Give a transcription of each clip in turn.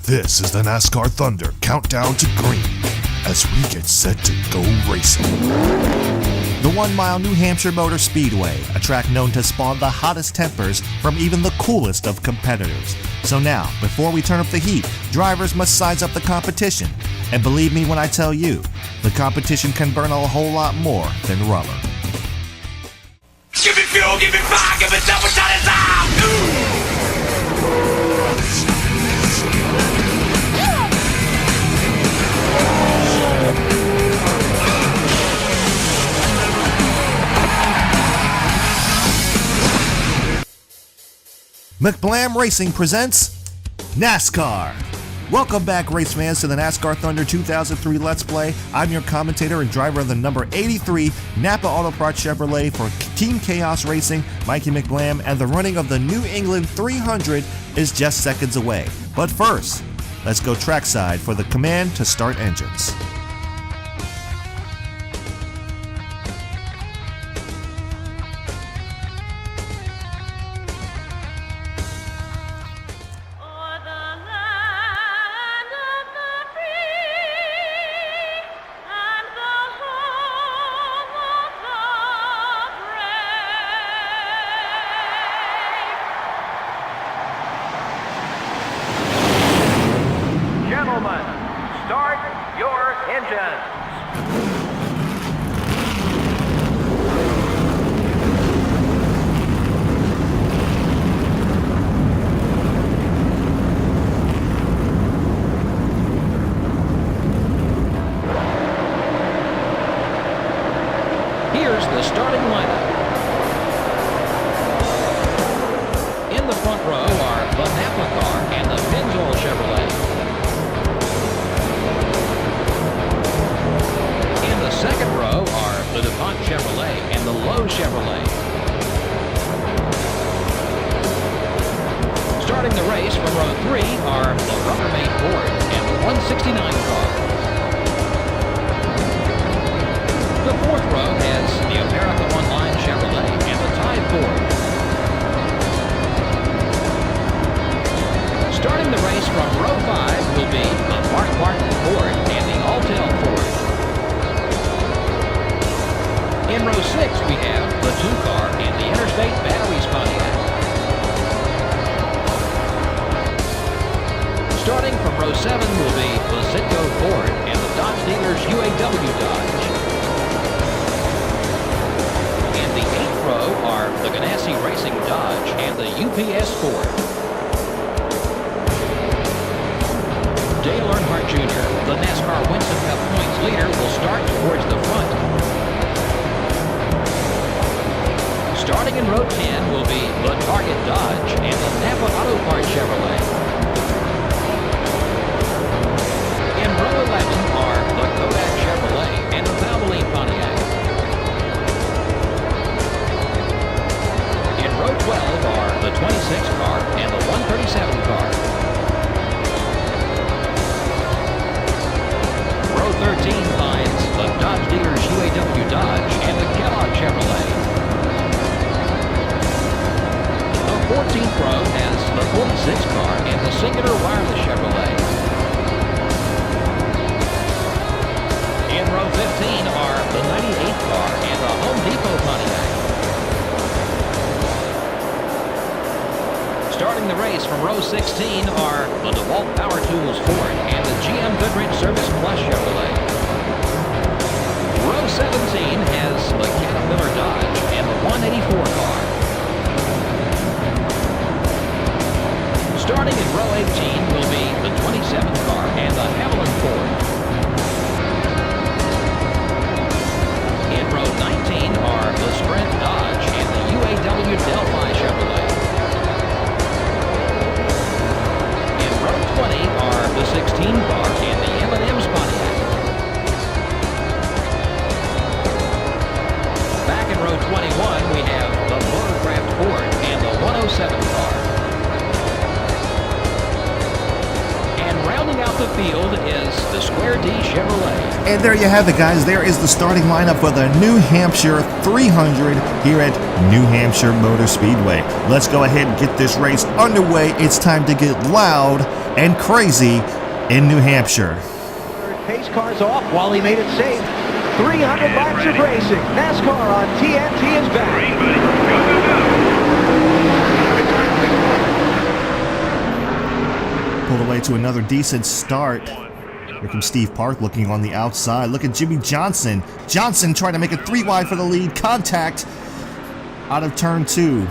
This is the NASCAR Thunder countdown to green as we get set to go racing. The 1 Mile New Hampshire Motor Speedway, a track known to spawn the hottest tempers from even the coolest of competitors. So now, before we turn up the heat, drivers must size up the competition. And believe me when I tell you, the competition can burn a whole lot more than rubber. Give me fuel, give me fire, give me double shot is out! McBlam Racing presents NASCAR. Welcome back, race fans, to the NASCAR Thunder 2003 Let's Play. I'm your commentator and driver of the number 83 Napa Auto Parts Chevrolet for Team Chaos Racing, Mikey McBlam, and the running of the New England 300 is just seconds away. But first, let's go trackside for the command to start engines. Gentlemen, start your engines. Here's the starting lineup. In the front row are the Napa car and the Martinsville Chevrolet. In the second row are the DuPont Chevrolet and the Lowe Chevrolet. Starting the race from row 3 are the Rubbermaid Ford and the 169 car. The fourth row has the America Online Chevrolet and the Tide Ford. Starting the race from row 5 will be the Mark Martin Ford and the Alltel Ford. In row 6 we have the 2-car and the Interstate Batteries Pontiac. Starting from row 7 will be the Zitco Ford and the Dodge Dealers UAW Dodge. In the 8th row are the Ganassi Racing Dodge and the UPS Ford. Dale Earnhardt Jr., the NASCAR Winston Cup points leader, will start towards the front. Starting in row 10 will be the Target Dodge and the Napa Auto Parts Chevrolet. In row 11 are the Kodak Chevrolet and the Valvoline Pontiac. In row 12 are the 26 car and the 137 car. Row 13 finds the Dodge Dealers UAW Dodge and the Kellogg Chevrolet. The 14th row has the 46 car and the Singular Wireless Chevrolet. In row 15 are the 98 car and the Home Depot Pontiac. Starting the race from row 16 are the DeWalt Power Tools Ford and the GM Goodrich Service Plus Chevrolet. Row 17 has the Caterpillar Dodge and the 184 car. Starting in row 18 will be the 27th car and the Haviland Ford. In row 19 are the Sprint Dodge and the UAW Delphi Chevrolet. In row 20 are the 16 car and the M&M's Pontiac. Back in row 21 we have the Motorcraft Ford and the 107 car. Rounding out the field is the Square D Chevrolet. And there you have it, guys. There is the starting lineup for the New Hampshire 300 here at New Hampshire Motor Speedway. Let's go ahead and get this race underway. It's time to get loud and crazy in New Hampshire. Pace cars off while he made it safe. 300 laps of racing. NASCAR on TNT is back. Pulled away to another decent start. Here comes Steve Park looking on the outside. Look at Jimmy Johnson. Johnson trying to make it 3 wide for the lead. Contact out of turn 2.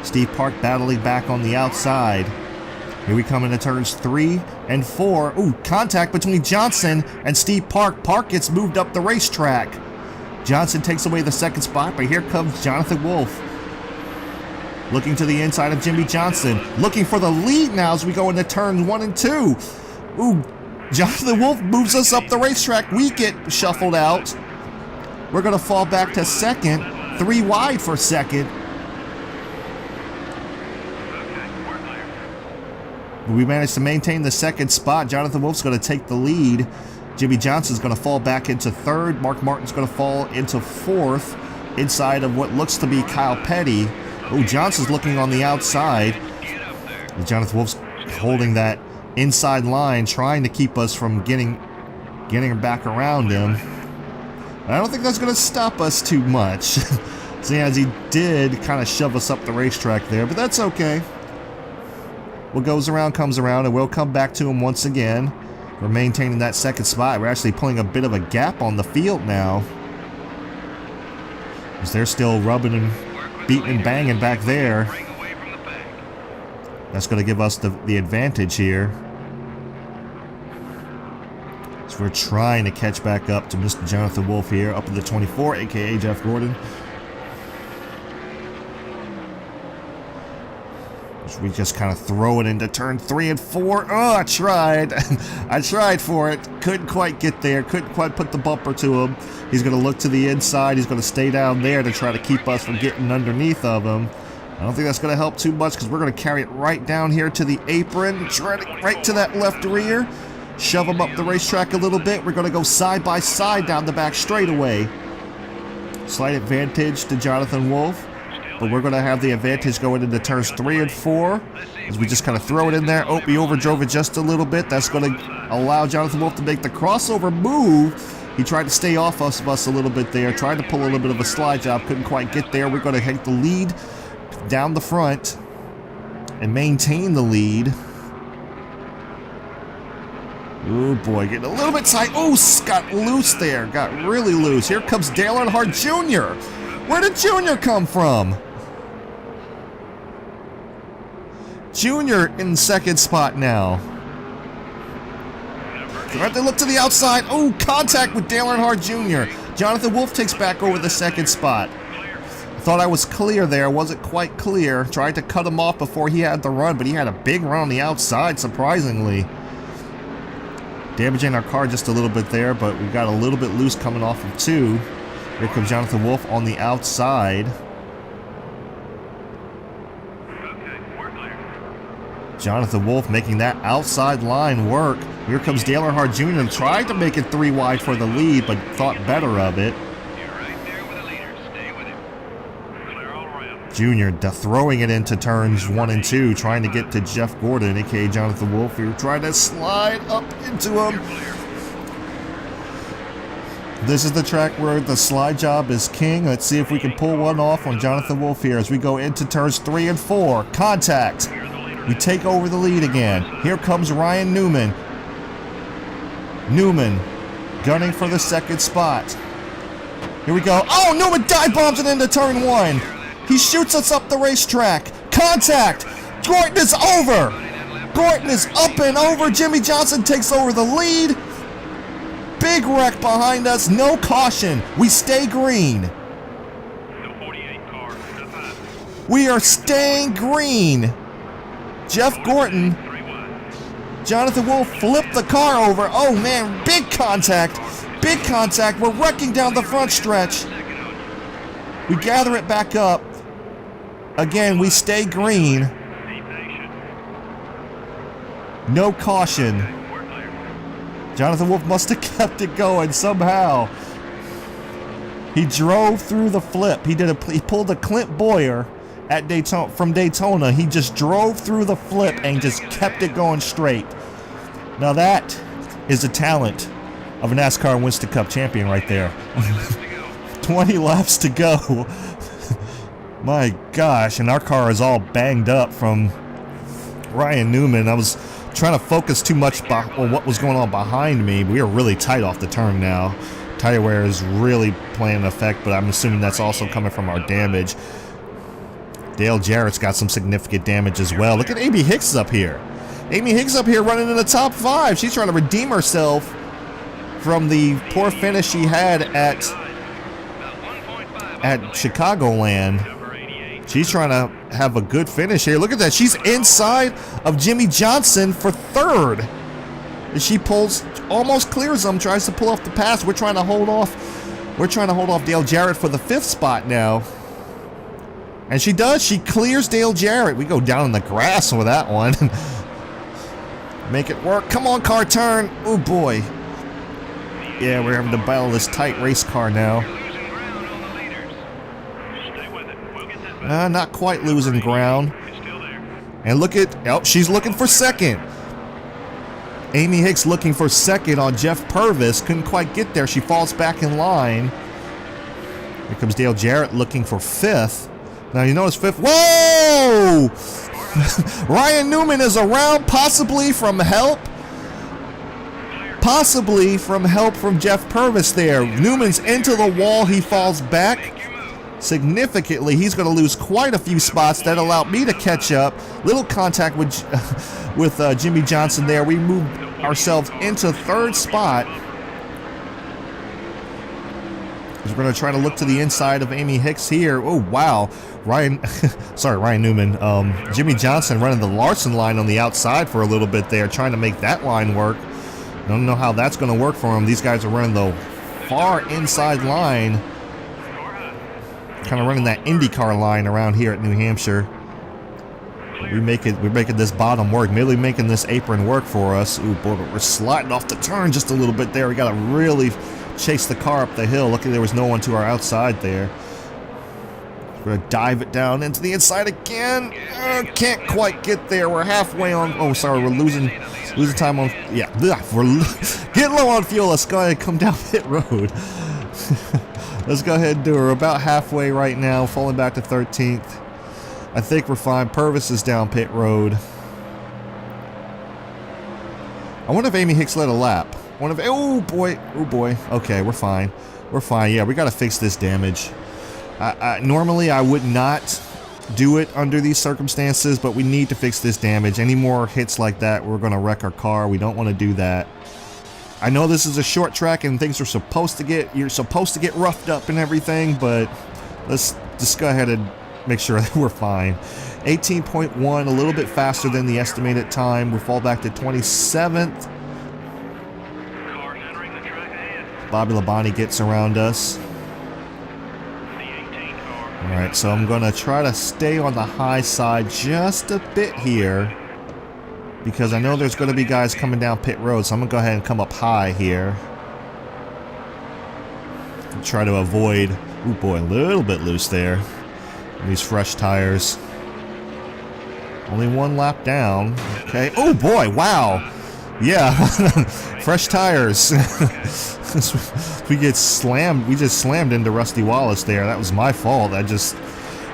Steve Park battling back on the outside. Here we come into turns 3 and 4. Ooh, contact between Johnson and Steve Park. Park gets moved up the racetrack. Johnson takes away the second spot, but here comes Jonathan Wolf. Looking to the inside of Jimmy Johnson. Looking for the lead now as we go into turns 1 and 2. Ooh, Jonathan Wolf moves us up the racetrack. We get shuffled out. We're going to fall back to second. 3 wide for second. We managed to maintain the second spot. Jonathan Wolf's going to take the lead. Jimmy Johnson's going to fall back into third. Mark Martin's going to fall into fourth inside of what looks to be Kyle Petty. Oh, Johnson's looking on the outside. Jonathan Wolf's holding that inside line, trying to keep us from getting back around him. I don't think that's going to stop us too much. See, as he did kind of shove us up the racetrack there, but that's okay. What goes around comes around, and we'll come back to him once again. We're maintaining that second spot. We're actually pulling a bit of a gap on the field now, because they're still rubbing and beating and banging back there. That's going to give us the advantage here. So we're trying to catch back up to Mr. Jonathan Wolf here, up in the 24, aka Jeff Gordon. We just kind of throw it into turn 3 and 4. Oh, I tried. I tried for it. Couldn't quite get there. Couldn't quite put the bumper to him. He's going to look to the inside. He's going to stay down there to try to keep us from getting underneath of him. I don't think that's going to help too much, because we're going to carry it right down here to the apron. Right to that left rear. Shove him up the racetrack a little bit. We're going to go side by side down the back straightaway. Slight advantage to Jonathan Wolf. But we're going to have the advantage going into turns 3 and 4 as we just kind of throw it in there. Oh, we overdrove it just a little bit. That's going to allow Jonathan Wolf to make the crossover move. He tried to stay off of us a little bit there, tried to pull a little bit of a slide job, couldn't quite get there. We're going to take the lead down the front and maintain the lead. Oh boy, getting a little bit tight. Oh, got loose there, got really loose. Here comes Dale Earnhardt Jr. Where did Junior come from? Junior in second spot now. Try to look to the outside. Oh, contact with Dale Earnhardt Jr. Jonathan Wolf takes back over the second spot. I thought I was clear there. Wasn't quite clear. Tried to cut him off before he had the run, but he had a big run on the outside, surprisingly. Damaging our car just a little bit there, but we got a little bit loose coming off of 2. Here comes Jonathan Wolf on the outside. Jonathan Wolf making that outside line work. Here comes Dale Earnhardt Jr. Tried to make it 3 wide for the lead, but thought better of it. Jr. throwing it into turns 1 and 2, trying to get to Jeff Gordon, aka Jonathan Wolf. Here trying to slide up into him. This is the track where the slide job is king. Let's see if we can pull one off on Jonathan Wolf here as we go into turns 3 and 4. Contact. We take over the lead again. Here comes Ryan Newman. Newman gunning for the second spot. Here we go. Oh, Newman dive bombs it into turn 1. He shoots us up the racetrack. Contact. Gordon is over. Gordon is up and over. Jimmy Johnson takes over the lead. Big wreck behind us. No caution. We stay green. We are staying green. Jeff Gordon, Jonathan Wolf flipped the car over. Oh man, big contact. Big contact. We're wrecking down the front stretch. We gather it back up. Again, we stay green. No caution. Jonathan Wolf must have kept it going somehow. He drove through the flip. He pulled a Clint Boyer at Daytona, from Daytona. He just drove through the flip and just kept it going straight. Now that is the talent of a NASCAR Winston Cup champion right there. 20 laps to go. My gosh, and our car is all banged up from Ryan Newman. I was trying to focus too much on what was going on behind me. We are really tight off the turn now. Tire wear is really playing an effect, but I'm assuming that's also coming from our damage. Dale Jarrett's got some significant damage as well. Look at Amy Hicks up here. Amy Hicks up here running in the top 5. She's trying to redeem herself from the poor finish she had at Chicagoland. She's trying to have a good finish here. Look at that. She's inside of Jimmy Johnson for 3rd. She almost clears him, tries to pull off the pass. We're trying to hold off Dale Jarrett for the 5th spot now. And she does. She clears Dale Jarrett. We go down in the grass with that one. Make it work. Come on, car, turn. Oh, boy. Yeah, we're having to battle this tight race car now. Not quite losing ground. And look at... Oh, she's looking for 2nd. Amy Hicks looking for 2nd on Jeff Purvis. Couldn't quite get there. She falls back in line. Here comes Dale Jarrett looking for 5th. Now you notice 5th. Whoa! Ryan Newman is around, possibly from help. Possibly from help from Jeff Purvis there. Newman's into the wall. He falls back significantly. He's going to lose quite a few spots. That allowed me to catch up. Little contact with Jimmy Johnson there. We moved ourselves into 3rd spot. We're going to try to look to the inside of Amy Hicks here. Oh, wow. Ryan Newman. Jimmy Johnson running the Larson line on the outside for a little bit there, trying to make that line work. I don't know how that's going to work for him. These guys are running the far inside line. Kind of running that IndyCar line around here at New Hampshire. We're making this bottom work, maybe making this apron work for us. Ooh, boy, but we're sliding off the turn just a little bit there. We got to really chase the car up the hill. Luckily, there was no one to our outside there. We're gonna dive it down into the inside again. Can't quite get there. We're halfway on. Oh, sorry, we're losing time on. Yeah, we're getting low on fuel. Let's go ahead and come down pit road. Let's go ahead and do it. We're about halfway right now, falling back to 13th. I think we're fine. Purvis is down pit road. I wonder if Amy Hicks led a lap. Oh boy. Okay, we're fine. We're fine. Yeah, we got to fix this damage. Normally, I would not do it under these circumstances, but we need to fix this damage. Any more hits like that, we're going to wreck our car. We don't want to do that. I know this is a short track and things are supposed to get, you're supposed to get roughed up and everything, but let's just go ahead and make sure that we're fine. 18.1, a little bit faster than the estimated time. We fall back to 27th. Bobby Labonte gets around us. Alright, so I'm going to try to stay on the high side just a bit here, because I know there's going to be guys coming down pit road, so I'm going to go ahead and come up high here. Try to avoid, oh boy, a little bit loose there. These fresh tires. Only 1 lap down. Okay, oh boy, wow. Yeah, fresh tires. We just slammed into Rusty Wallace there. That was my fault.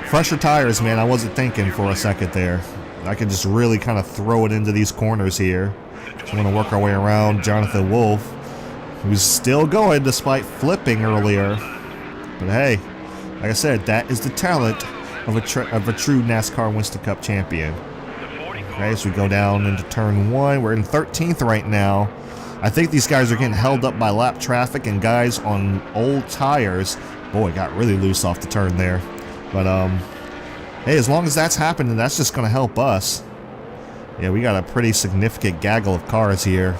Fresher tires, man. I wasn't thinking for a second there. I can just really kind of throw it into these corners here. So we're going to work our way around Jonathan Wolf, who's still going despite flipping earlier. But hey, like I said, that is the talent of a true NASCAR Winston Cup champion. Okay, so we go down into turn 1. We're in 13th right now. I think these guys are getting held up by lap traffic and guys on old tires. Boy, it got really loose off the turn there. But, hey, as long as that's happening, that's just going to help us. Yeah, we got a pretty significant gaggle of cars here.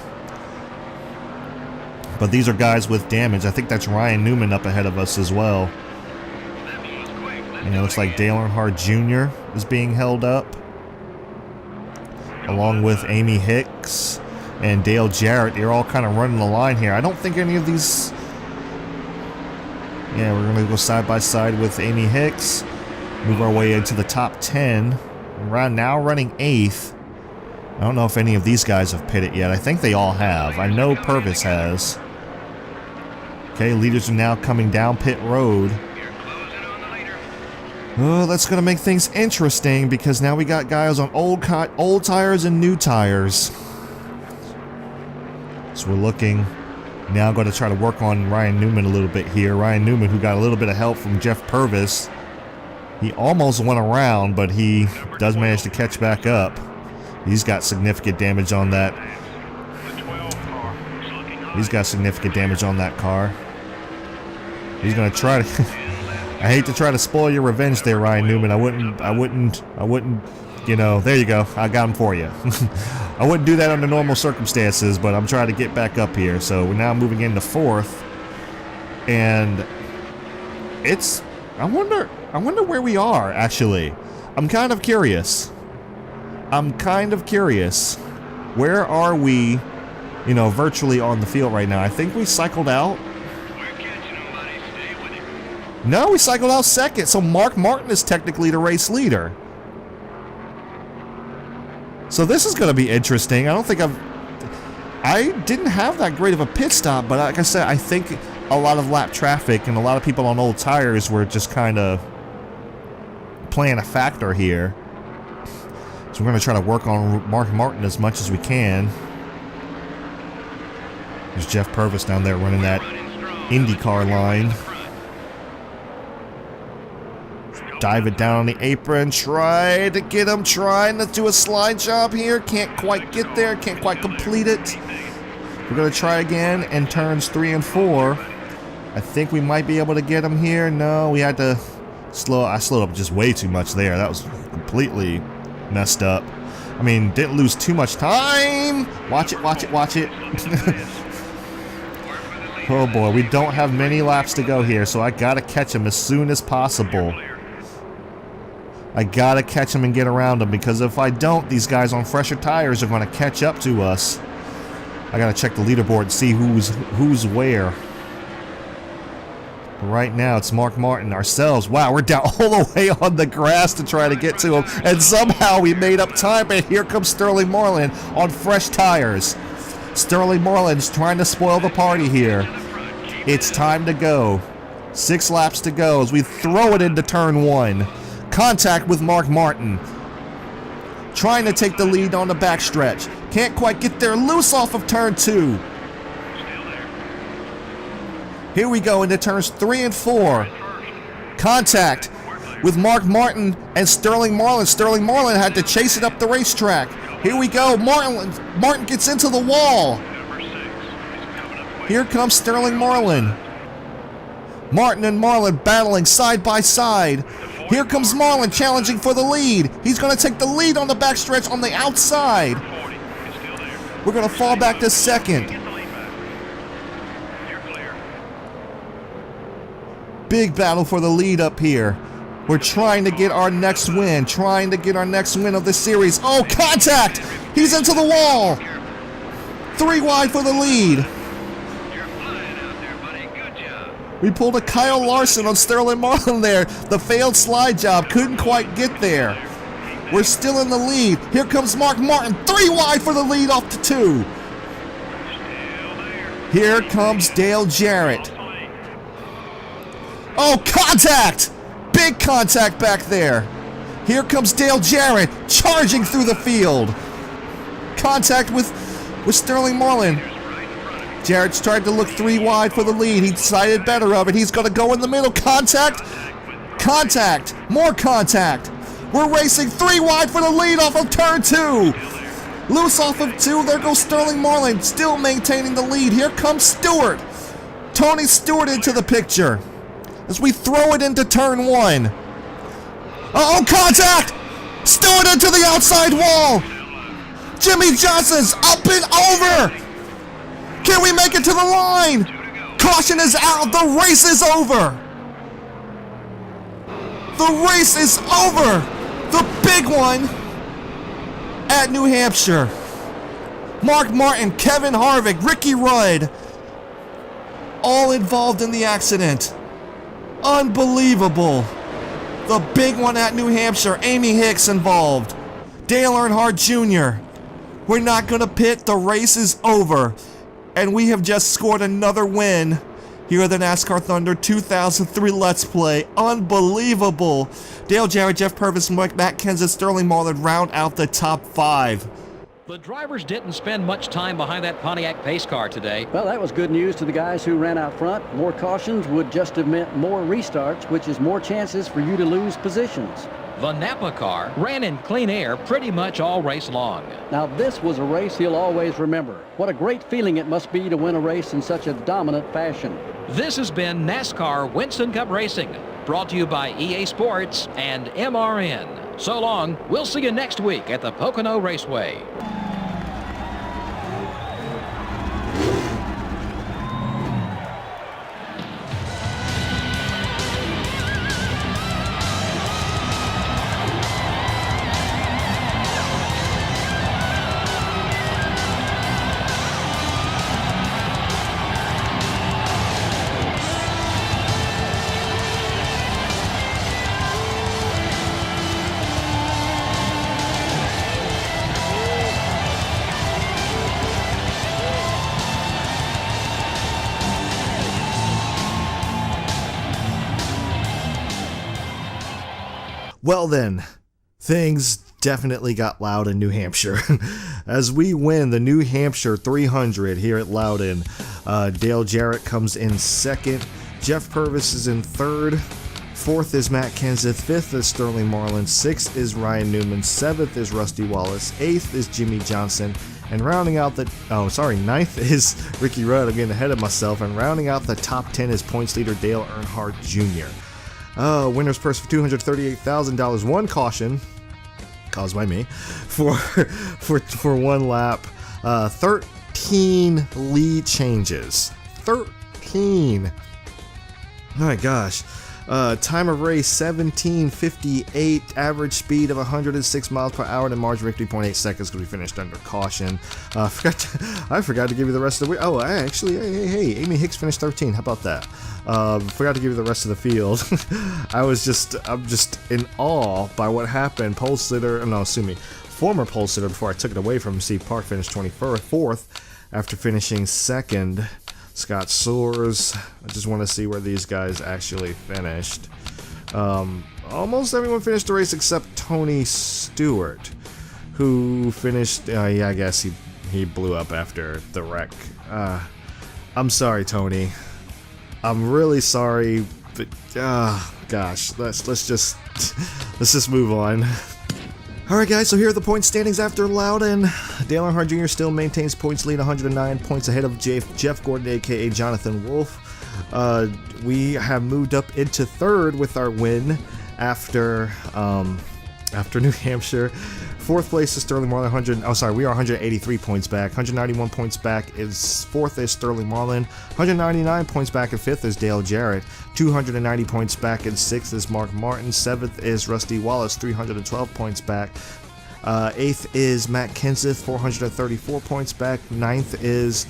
But these are guys with damage. I think that's Ryan Newman up ahead of us as well. And it looks like Dale Earnhardt Jr. is being held up, along with Amy Hicks and Dale Jarrett. They're all kind of running the line here. I don't think any of these... Yeah, we're going to go side by side with Amy Hicks. Move our way into the top 10. We're now running 8th. I don't know if any of these guys have pitted yet. I think they all have. I know Purvis has. Okay, leaders are now coming down pit road. Oh, that's going to make things interesting because now we got guys on old tires and new tires. So we're looking. Now going to try to work on Ryan Newman a little bit here. Ryan Newman, who got a little bit of help from Jeff Purvis. He almost went around, but he does manage to catch back up. He's got significant damage on that. He's got significant damage on that car. He's going to try to... I hate to try to spoil your revenge there, Ryan Newman. I wouldn't, you know, there you go. I got him for you. I wouldn't do that under normal circumstances, but I'm trying to get back up here. So we're now moving into fourth. And it's, I wonder where we are, actually. I'm kind of curious. Where are we, you know, virtually on the field right now? I think we cycled out. No, we cycled out second, so Mark Martin is technically the race leader. So this is going to be interesting. I didn't have that great of a pit stop, but like I said, I think a lot of lap traffic and a lot of people on old tires were just kind of playing a factor here. So we're going to try to work on Mark Martin as much as we can. There's Jeff Purvis down there running that IndyCar line. Dive it down on the apron, try to get him, trying to do a slide job here. Can't quite get there, can't quite complete it. We're going to try again in turns 3 and 4. I think we might be able to get him here. No, we had to slow. I slowed up just way too much there. That was completely messed up. I mean, didn't lose too much time. Watch it, watch it, watch it. Oh boy, we don't have many laps to go here, so I got to catch him as soon as possible. I gotta catch him and get around him, because if I don't, these guys on fresher tires are going to catch up to us. I gotta check the leaderboard and see who's where. Right now, it's Mark Martin, ourselves. Wow, we're down all the way on the grass to try to get to him, and somehow we made up time, and here comes Sterling Marlin on fresh tires. Sterling Marlin's trying to spoil the party here. It's time to go. 6 laps to go as we throw it into turn 1. Contact with Mark Martin. Trying to take the lead on the backstretch. Can't quite get there. Loose off of turn 2. Here we go into turns 3 and 4. Contact with Mark Martin and Sterling Marlin. Sterling Marlin had to chase it up the racetrack. Here we go. Martin gets into the wall. Here comes Sterling Marlin. Martin and Marlin battling side by side. Here comes Marlin challenging for the lead. He's going to take the lead on the backstretch on the outside. We're going to fall back to second. Big battle for the lead up here. We're trying to get our next win. Trying to get our next win of the series. Oh, contact! He's into the wall. 3 wide for the lead. We pulled a Kyle Larson on Sterling Marlin there. The failed slide job. Couldn't quite get there. We're still in the lead. Here comes Mark Martin. 3 wide for the lead off to 2. Here comes Dale Jarrett. Oh, contact! Big contact back there. Here comes Dale Jarrett charging through the field. Contact with Sterling Marlin. Jarrett's tried to look 3 wide for the lead. He decided better of it. He's going to go in the middle. Contact. Contact. More contact. We're racing 3 wide for the lead off of turn 2. Loose off of 2. There goes Sterling Marlin. Still maintaining the lead. Here comes Stewart. Tony Stewart into the picture as we throw it into turn 1. Uh-oh, contact. Stewart into the outside wall. Jimmy Johnson's up and over. Can we make it to the line? Caution is out. The race is over. The race is over. The big one at New Hampshire. Mark Martin, Kevin Harvick, Ricky Rudd, all involved in the accident. Unbelievable. The big one at New Hampshire. Amy Hicks involved. Dale Earnhardt Jr. We're not gonna pit. The race is over. And we have just scored another win here at the NASCAR Thunder 2003 Let's Play. Unbelievable. Dale Jarrett, Jeff Purvis, Matt Kenseth, Sterling Marlin round out the top 5. The drivers didn't spend much time behind that Pontiac pace car today. Well, that was good news to the guys who ran out front. More cautions would just have meant more restarts, which is more chances for you to lose positions. The Napa car ran in clean air pretty much all race long. Now, this was a race he'll always remember. What a great feeling it must be to win a race in such a dominant fashion. This has been NASCAR Winston Cup Racing, brought to you by EA Sports and MRN. So long, we'll see you next week at the Pocono Raceway. Well then, things definitely got loud in New Hampshire. As we win the New Hampshire 300 here at Louden, Dale Jarrett comes in second, Jeff Purvis is in third, fourth is Matt Kenseth, fifth is Sterling Marlin, sixth is Ryan Newman, seventh is Rusty Wallace, eighth is Jimmy Johnson, and rounding out the, ninth is Ricky Rudd. I'm getting ahead of myself, and rounding out the top 10 is points leader Dale Earnhardt Jr. Winner's purse for $238,000. One caution, caused by me, for one lap. 13 lead changes. 13. Oh my gosh. Time of race 17:58. Average speed of 106 miles per hour, and margin of victory 0.8 seconds because we finished under caution. I forgot to give you the rest of the. Oh, actually, hey, Amy Hicks finished 13. How about that? Forgot to give you the rest of the field. I'm just in awe by what happened. Former pole sitter before I took it away from him, Steve Park, finished 24th after finishing second. Scott Soares. I just want to see where these guys actually finished. Almost everyone finished the race except Tony Stewart, who finished. I guess he blew up after the wreck. I'm sorry, Tony. I'm really sorry, but gosh, let's just move on. Alright guys, so here are the point standings after Louden. Dale Earnhardt Jr. still maintains points lead, 109 points ahead of Jeff Gordon, aka Jonathan Wolf. We have moved up into third with our win after New Hampshire. Fourth place is Sterling Marlin, we are 183 points back. 191 points back is fourth is Sterling Marlin. 199 points back in fifth is Dale Jarrett. 290 points back in sixth is Mark Martin. Seventh is Rusty Wallace, 312 points back. Eighth is Matt Kenseth, 434 points back. Ninth is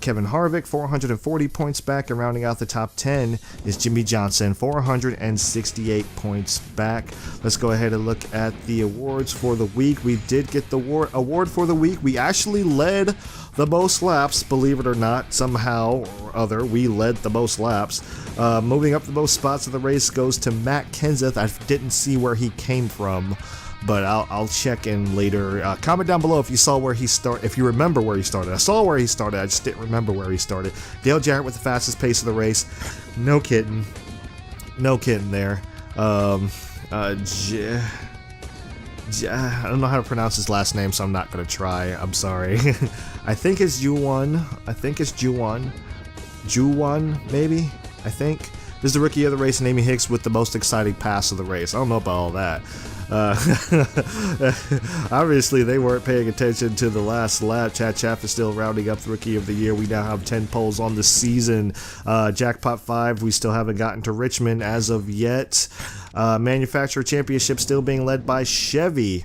Kevin Harvick, 440 points back. And rounding out the top 10 is Jimmy Johnson, 468 points back. Let's go ahead and look at the awards for the week. We did get the award for the week. We actually led the most laps, believe it or not. Somehow or other, we led the most laps. Moving up the most spots of the race goes to Matt Kenseth. I didn't see where he came from, but I'll check in later. Comment down below if you saw where he started, if you remember where he started. I saw where he started, I just didn't remember where he started. Dale Jarrett with the fastest pace of the race. No kidding there. I don't know how to pronounce his last name, so I'm not going to try. I'm sorry. I think it's Juwan. Juwan, maybe? I think. This is the rookie of the race, and Amy Hicks with the most exciting pass of the race. I don't know about all that. Obviously, they weren't paying attention to the last lap. Chad Chaff is still rounding up the Rookie of the Year. We now have 10 poles on the season. Jackpot 5, we still haven't gotten to Richmond as of yet. Manufacturer Championship still being led by Chevy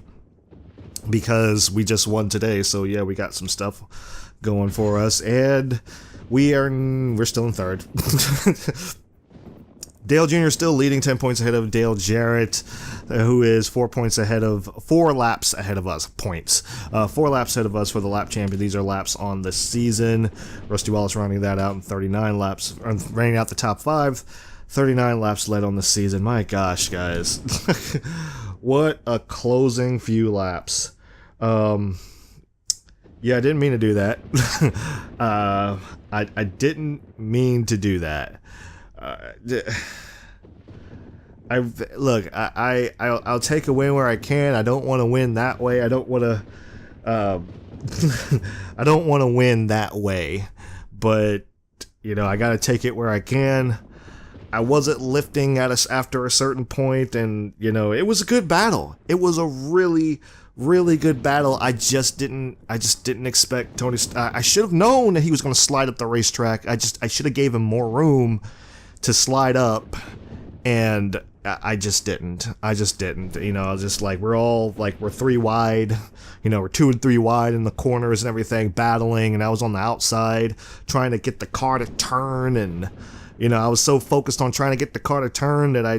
because we just won today. So yeah, we got some stuff going for us, and we're still in third. Dale Jr. still leading 10 points ahead of Dale Jarrett, who is 4 laps ahead of us. 4 laps ahead of us for the lap champion. These are laps on the season. Rusty Wallace rounding that out in 39 laps, running out the top 5. 39 laps led on the season. My gosh, guys. What a closing few laps. Yeah, I didn't mean to do that. I didn't mean to do that. I'll take a win where I can. I don't want to win that way. I don't want to. I don't want to win that way. But I got to take it where I can. I wasn't lifting at us after a certain point, and it was a good battle. It was a really good battle. I just didn't expect Tony. I should have known that he was going to slide up the racetrack. I should have gave him more room to slide up, and I just didn't. I was just like, we're 3 wide. We're 2 and 3 wide in the corners and everything, battling, and I was on the outside trying to get the car to turn, and I was so focused on trying to get the car to turn that I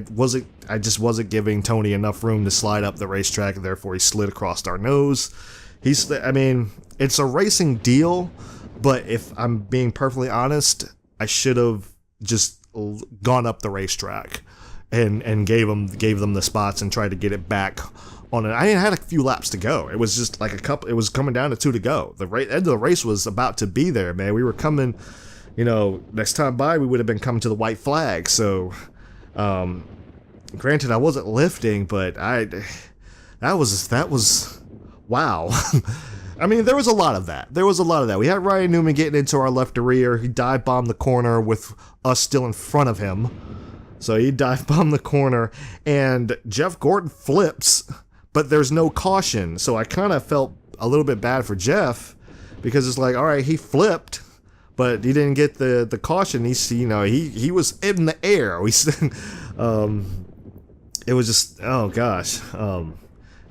just wasn't giving Tony enough room to slide up the racetrack, and therefore he slid across our nose. It's a racing deal, but if I'm being perfectly honest, I should have just gone up the racetrack and gave them the spots and tried to get it back on it. I had a few laps to go. It was just like it was coming down to 2 to go. The end of the race was about to be there, man. We were coming. Next time by, we would have been coming to the white flag. So, granted, I wasn't lifting, but that was wow. I mean, there was a lot of that. We had Ryan Newman getting into our left to rear. He dive bombed the corner with us still in front of him. So he dive bombed the corner, and Jeff Gordon flips, but there's no caution. So I kind of felt a little bit bad for Jeff, because it's like, all right, he flipped, but he didn't get the caution. He was in the air. It was just, oh gosh,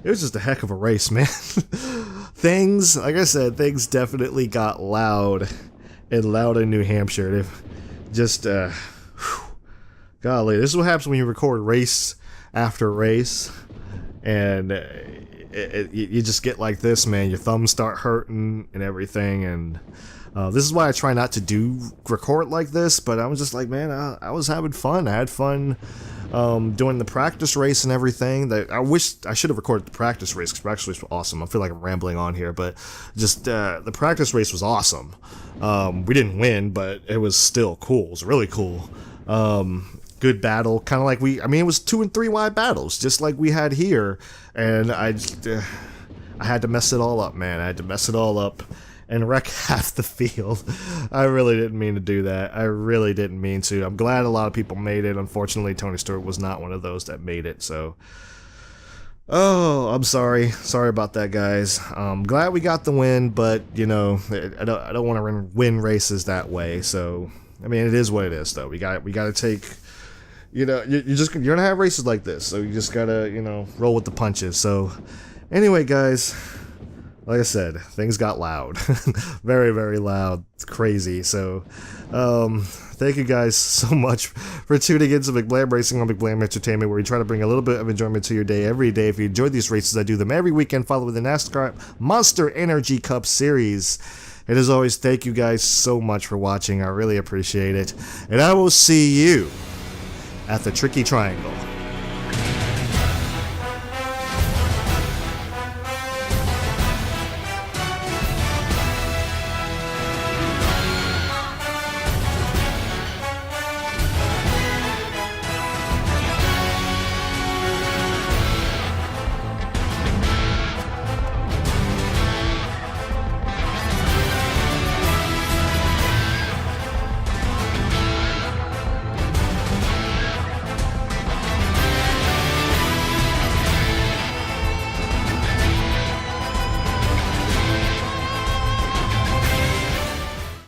it was just a heck of a race, man. Like I said, things definitely got loud in Louden, New Hampshire. Golly, this is what happens when you record race after race, and you just get like this, man. Your thumbs start hurting and everything, and this is why I try not to record like this, but I was just like, man, I was having fun. I had fun doing the practice race and everything. I wish I should have recorded the practice race, because the practice race was awesome. I feel like I'm rambling on here, but just the practice race was awesome. We didn't win, but it was still cool. It was really cool. Good battle, kind of like it was 2 and 3 wide battles, just like we had here, and I had to mess it all up, man. I had to mess it all up and wreck half the field. I really didn't mean to do that. I really didn't mean to. I'm glad a lot of people made it. Unfortunately, Tony Stewart was not one of those that made it, so... Oh, I'm sorry. Sorry about that, guys. I'm glad we got the win, but, I don't want to win races that way, so... I mean, it is what it is, though. We got to take... you're gonna have races like this, so you just gotta, roll with the punches. So, anyway, guys... Like I said, things got loud. Very, very loud. It's crazy. So, thank you guys so much for tuning in to McBlam Racing on McBlam Entertainment, where we try to bring a little bit of enjoyment to your day every day. If you enjoyed these races, I do them every weekend, followed with the NASCAR Monster Energy Cup Series. And as always, thank you guys so much for watching. I really appreciate it. And I will see you at the Tricky Triangle.